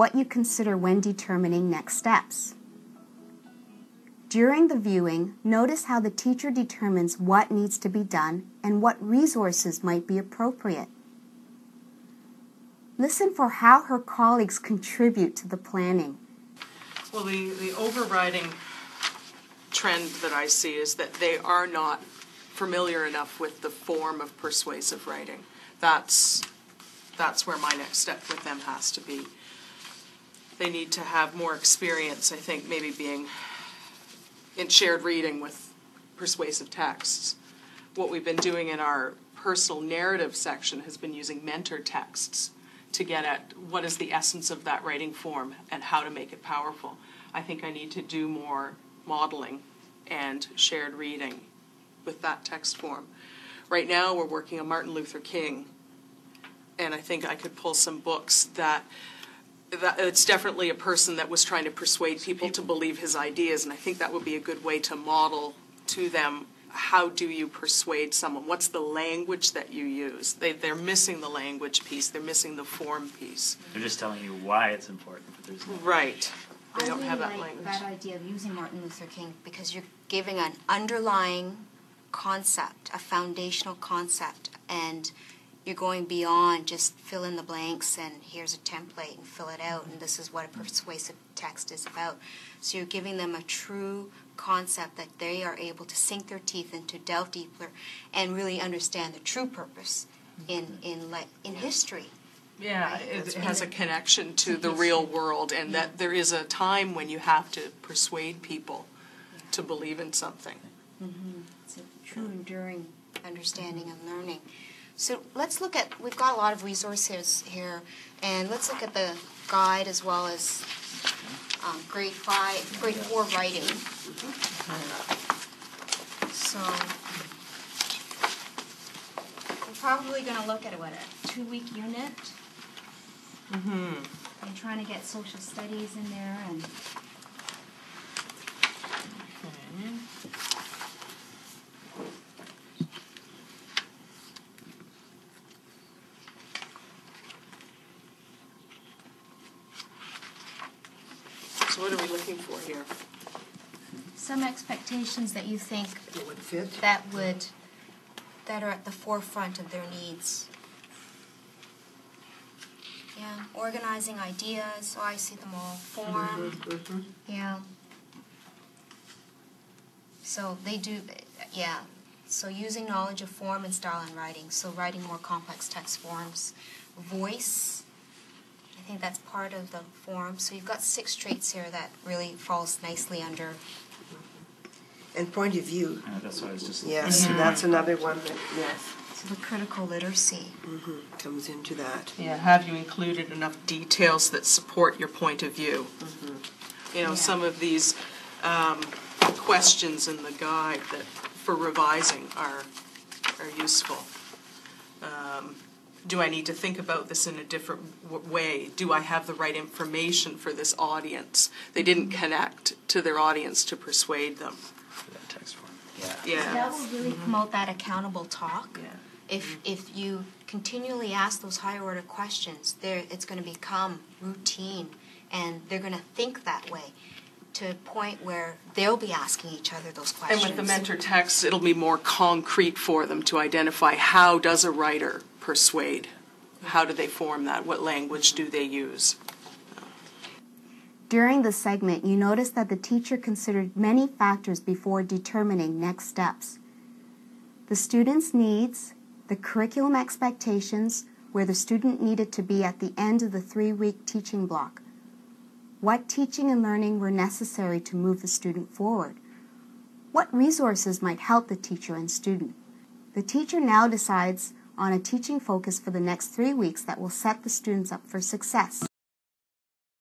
what you consider when determining next steps. During the viewing, notice how the teacher determines what needs to be done and what resources might be appropriate. Listen for how her colleagues contribute to the planning. Well, the overriding trend that I see is that they are not familiar enough with the form of persuasive writing. That's where my next step with them has to be. They need to have more experience, I think, maybe being in shared reading with persuasive texts. What we've been doing in our personal narrative section has been using mentor texts to get at what is the essence of that writing form and how to make it powerful. I think I need to do more modeling and shared reading with that text form. Right now we're working on Martin Luther King, and I think I could pull some books that it's definitely a person that was trying to persuade people to believe his ideas, and I think that would be a good way to model to them how do you persuade someone. What's the language that you use? They're missing the language piece. They're missing the form piece. They're just telling you why it's important, but there's no... Right. They I don't really have that like language. that idea of using Martin Luther King because you're giving an underlying concept, a foundational concept, and you're going beyond just fill in the blanks and here's a template and fill it out and this is what a persuasive text is about. So you're giving them a true concept that they are able to sink their teeth into, delve deeper, and really understand the true purpose in history. Yeah, Right? it has a connection to the real world, and that there is a time when you have to persuade people to believe in something. Mm-hmm. It's a true enduring understanding and learning. So let's look at, we've got a lot of resources here, and let's look at the guide as well as grade 4 writing. So we're probably going to look at a 2-week unit. Mm-hmm. I'm trying to get social studies in there and. So what are we looking for here? Some expectations that you think It would fit. that are at the forefront of their needs. Yeah, organizing ideas, so I see them all. Form, yeah. So they do, yeah. So using knowledge of form and style in writing, so writing more complex text forms. Voice, I think that's part of the form. So you've got 6 traits here that really falls nicely under. And point of view. That's what I was just... Yes, Yeah. that's another one that, yes, So the critical literacy. comes into that. Yeah, have you included enough details that support your point of view? You know, Yeah. some of these questions in the guide that for revising are useful. Do I need to think about this in a different way? Do I have the right information for this audience? They didn't connect to their audience to persuade them. That text form. Yeah. So that will really promote that accountable talk. Yeah. If you continually ask those higher order questions, it's going to become routine, and they're going to think that way to a point where they'll be asking each other those questions. And with the mentor text, it'll be more concrete for them to identify how does a writer persuade? How do they form that? What language do they use? During the segment, you notice that the teacher considered many factors before determining next steps. The student's needs, the curriculum expectations, where the student needed to be at the end of the 3-week teaching block. What teaching and learning were necessary to move the student forward? What resources might help the teacher and student? The teacher now decides on a teaching focus for the next 3 weeks that will set the students up for success.